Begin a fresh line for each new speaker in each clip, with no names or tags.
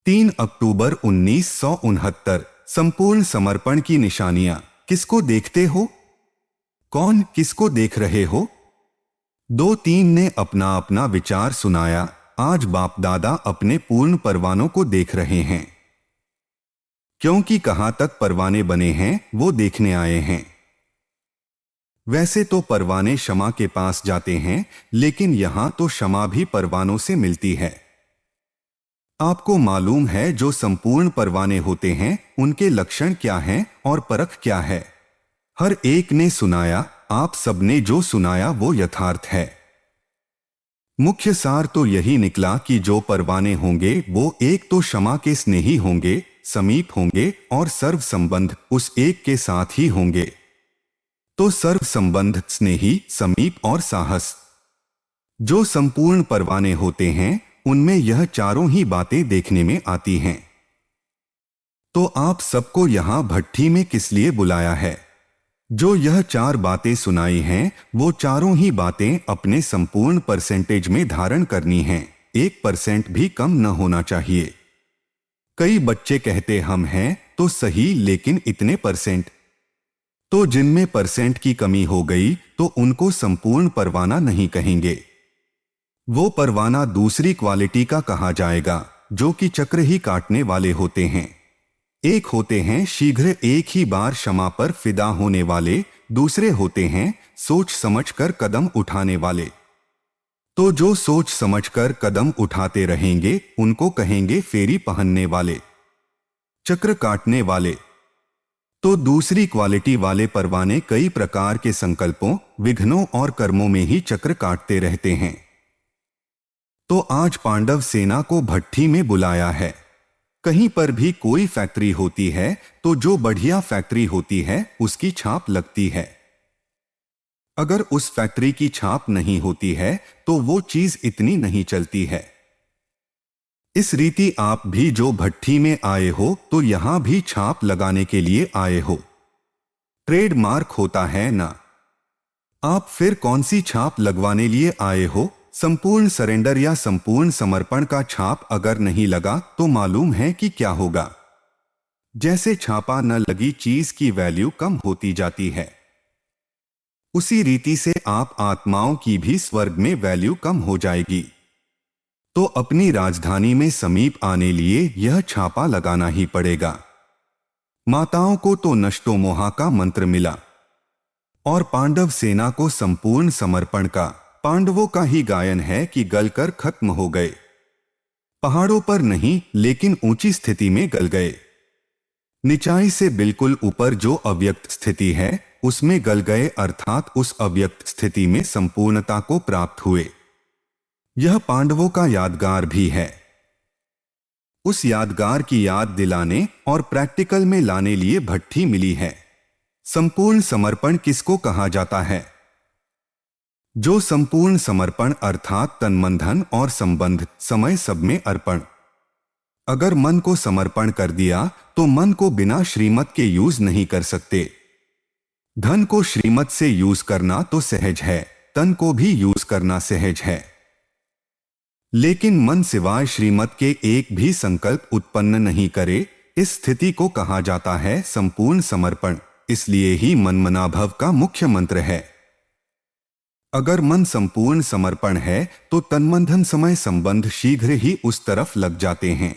3 अक्टूबर 1969। संपूर्ण समर्पण की निशानियां। किसको देखते हो? कौन किसको देख रहे हो? 2-3 ने अपना अपना विचार सुनाया। आज बाप दादा अपने पूर्ण परवानों को देख रहे हैं, क्योंकि कहां तक परवाने बने हैं वो देखने आए हैं। वैसे तो परवाने शमा के पास जाते हैं, लेकिन यहां तो शमा भी परवानों से मिलती है। आपको मालूम है जो संपूर्ण परवाने होते हैं उनके लक्षण क्या हैं और परख क्या है? हर एक ने सुनाया। आप सबने जो सुनाया वो यथार्थ है। मुख्य सार तो यही निकला कि जो परवाने होंगे वो एक तो क्षमा के स्नेही होंगे, समीप होंगे और सर्व संबंध उस एक के साथ ही होंगे। तो सर्व संबंध, स्नेही, समीप और साहस, जो संपूर्ण परवाने होते हैं उनमें यह चारों ही बातें देखने में आती हैं। तो आप सबको यहां भट्ठी में किस लिए बुलाया है? जो यह 4 बातें सुनाई हैं वो चारों ही बातें अपने संपूर्ण परसेंटेज में धारण करनी हैं। 1% भी कम न होना चाहिए। कई बच्चे कहते हम हैं तो सही, लेकिन इतने परसेंट। तो जिनमें परसेंट की कमी हो गई तो उनको संपूर्ण परवाना नहीं कहेंगे। वो परवाना दूसरी क्वालिटी का कहा जाएगा, जो कि चक्र ही काटने वाले होते हैं। एक होते हैं शीघ्र एक ही बार क्षमा पर फिदा होने वाले, दूसरे होते हैं सोच समझकर कदम उठाने वाले। तो जो सोच समझकर कदम उठाते रहेंगे उनको कहेंगे फेरी पहनने वाले, चक्र काटने वाले। तो दूसरी क्वालिटी वाले परवाने कई प्रकार के संकल्पों, विघ्नों और कर्मों में ही चक्र काटते रहते हैं। तो आज पांडव सेना को भट्ठी में बुलाया है। कहीं पर भी कोई फैक्ट्री होती है तो जो बढ़िया फैक्ट्री होती है उसकी छाप लगती है। अगर उस फैक्ट्री की छाप नहीं होती है तो वो चीज इतनी नहीं चलती है। इस रीति आप भी जो भट्ठी में आए हो तो यहां भी छाप लगाने के लिए आए हो। ट्रेडमार्क होता है ना? आप फिर कौन सी छाप लगवाने लिए आए हो? संपूर्ण सरेंडर या संपूर्ण समर्पण का छाप अगर नहीं लगा तो मालूम है कि क्या होगा। जैसे छापा न लगी चीज की वैल्यू कम होती जाती है, उसी रीति से आप आत्माओं की भी स्वर्ग में वैल्यू कम हो जाएगी। तो अपनी राजधानी में समीप आने लिए यह छापा लगाना ही पड़ेगा। माताओं को तो नष्टो मोहा का मंत्र मिला और पांडव सेना को संपूर्ण समर्पण का। पांडवों का ही गायन है कि गलकर खत्म हो गए। पहाड़ों पर नहीं, लेकिन ऊंची स्थिति में गल गए। निचाई से बिल्कुल ऊपर जो अव्यक्त स्थिति है उसमें गल गए, अर्थात उस अव्यक्त स्थिति में संपूर्णता को प्राप्त हुए। यह पांडवों का यादगार भी है। उस यादगार की याद दिलाने और प्रैक्टिकल में लाने लिए भट्ठी मिली है। संपूर्ण समर्पण किसको कहा जाता है? जो संपूर्ण समर्पण अर्थात तन मन धन और संबंध समय सब में अर्पण। अगर मन को समर्पण कर दिया तो मन को बिना श्रीमत के यूज नहीं कर सकते। धन को श्रीमत से यूज करना तो सहज है, तन को भी यूज करना सहज है, लेकिन मन सिवाय श्रीमत के एक भी संकल्प उत्पन्न नहीं करे। इस स्थिति को कहा जाता है संपूर्ण समर्पण। इसलिए ही मनमनाभव का मुख्य मंत्र है। अगर मन संपूर्ण समर्पण है तो तन धन समय संबंध शीघ्र ही उस तरफ लग जाते हैं।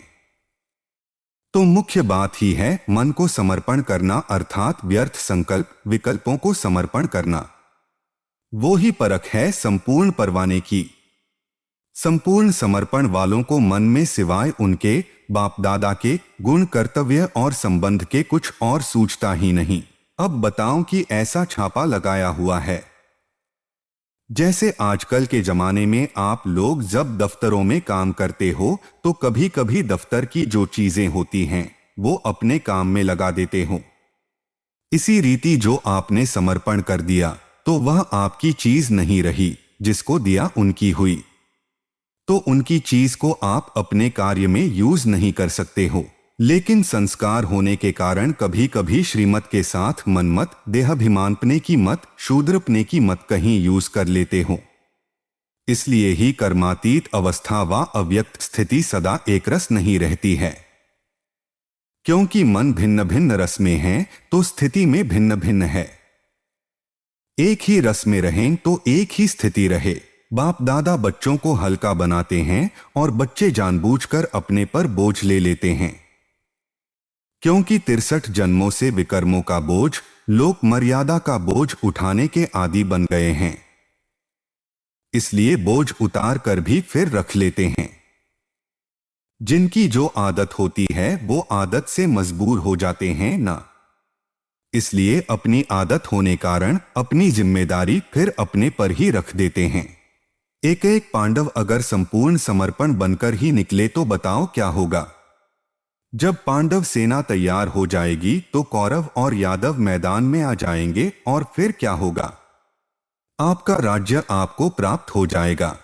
तो मुख्य बात ही है मन को समर्पण करना, अर्थात व्यर्थ संकल्प विकल्पों को समर्पण करना। वो ही परख है संपूर्ण परवाने की। संपूर्ण समर्पण वालों को मन में सिवाय उनके बाप दादा के गुण, कर्तव्य और संबंध के कुछ और सूझता ही नहीं। अब बताऊं कि ऐसा छापा लगाया हुआ है। जैसे आजकल के जमाने में आप लोग जब दफ्तरों में काम करते हो तो कभी कभी दफ्तर की जो चीजें होती हैं वो अपने काम में लगा देते हो। इसी रीति जो आपने समर्पण कर दिया तो वह आपकी चीज नहीं रही, जिसको दिया उनकी हुई। तो उनकी चीज को आप अपने कार्य में यूज नहीं कर सकते हो, लेकिन संस्कार होने के कारण कभी कभी श्रीमत के साथ मनमत, देहाभिमानपने की मत, शूद्रपने की मत कहीं यूज कर लेते हो। इसलिए ही कर्मातीत अवस्था व अव्यक्त स्थिति सदा एक रस नहीं रहती है। क्योंकि मन भिन्न भिन्न रस में है तो स्थिति में भिन्न भिन्न है। एक ही रस में रहें तो एक ही स्थिति रहे। बाप दादा बच्चों को हल्का बनाते हैं और बच्चे जानबूझकर अपने पर बोझ ले लेते हैं। क्योंकि 63 जन्मों से विकर्मों का बोझ, लोक मर्यादा का बोझ उठाने के आदी बन गए हैं। इसलिए बोझ उतार कर भी फिर रख लेते हैं। जिनकी जो आदत होती है वो आदत से मजबूर हो जाते हैं ना। इसलिए अपनी आदत होने कारण अपनी जिम्मेदारी फिर अपने पर ही रख देते हैं। एक एक पांडव अगर संपूर्ण समर्पण बनकर ही निकले तो बताओ क्या होगा। जब पांडव सेना तैयार हो जाएगी तो कौरव और यादव मैदान में आ जाएंगे और फिर क्या होगा? आपका राज्य आपको प्राप्त हो जाएगा।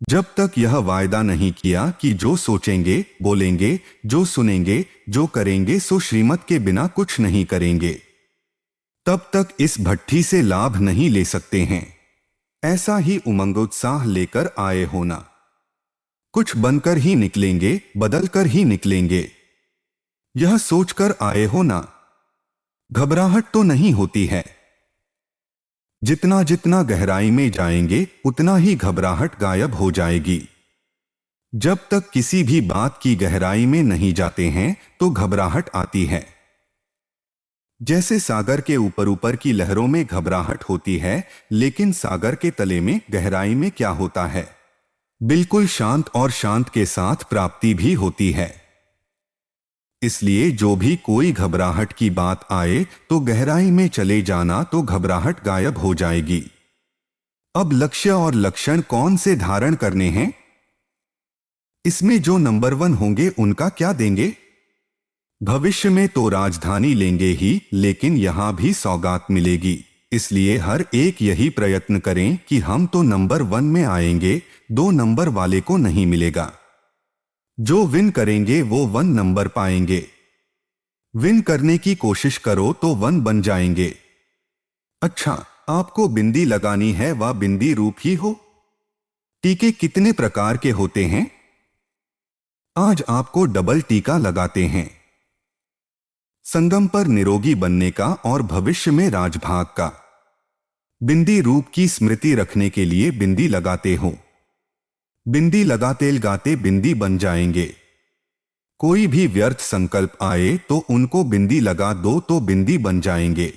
जब तक यह वायदा नहीं किया कि जो सोचेंगे, बोलेंगे, जो सुनेंगे, जो करेंगे सो श्रीमत के बिना कुछ नहीं करेंगे, तब तक इस भट्ठी से लाभ नहीं ले सकते हैं। ऐसा ही उमंग उत्साह लेकर आए होना। कुछ बनकर ही निकलेंगे, बदलकर ही निकलेंगे, यह सोचकर आए हो ना। घबराहट तो नहीं होती है। जितना जितना गहराई में जाएंगे उतना ही घबराहट गायब हो जाएगी। जब तक किसी भी बात की गहराई में नहीं जाते हैं तो घबराहट आती है। जैसे सागर के ऊपर ऊपर की लहरों में घबराहट होती है, लेकिन सागर के तले में गहराई में क्या होता है? बिल्कुल शांत, और शांत के साथ प्राप्ति भी होती है। इसलिए जो भी कोई घबराहट की बात आए तो गहराई में चले जाना तो घबराहट गायब हो जाएगी। अब लक्ष्य और लक्षण कौन से धारण करने हैं? इसमें जो नंबर 1 होंगे उनका क्या देंगे? भविष्य में तो राजधानी लेंगे ही, लेकिन यहां भी सौगात मिलेगी। इसलिए हर एक यही प्रयत्न करें कि हम तो नंबर 1 में आएंगे, 2 नंबर वाले को नहीं मिलेगा। जो विन करेंगे वो 1 नंबर पाएंगे। विन करने की कोशिश करो तो 1 बन जाएंगे। अच्छा, आपको बिंदी लगानी है वह बिंदी रूप ही हो। टीके कितने प्रकार के होते हैं? आज आपको डबल टीका लगाते हैं। संगम पर निरोगी बनने का और भविष्य में राजभाग का। बिंदी रूप की स्मृति रखने के लिए बिंदी लगाते हो। बिंदी लगाते लगाते बिंदी बन जाएंगे। कोई भी व्यर्थ संकल्प आए तो उनको बिंदी लगा दो तो बिंदी बन जाएंगे।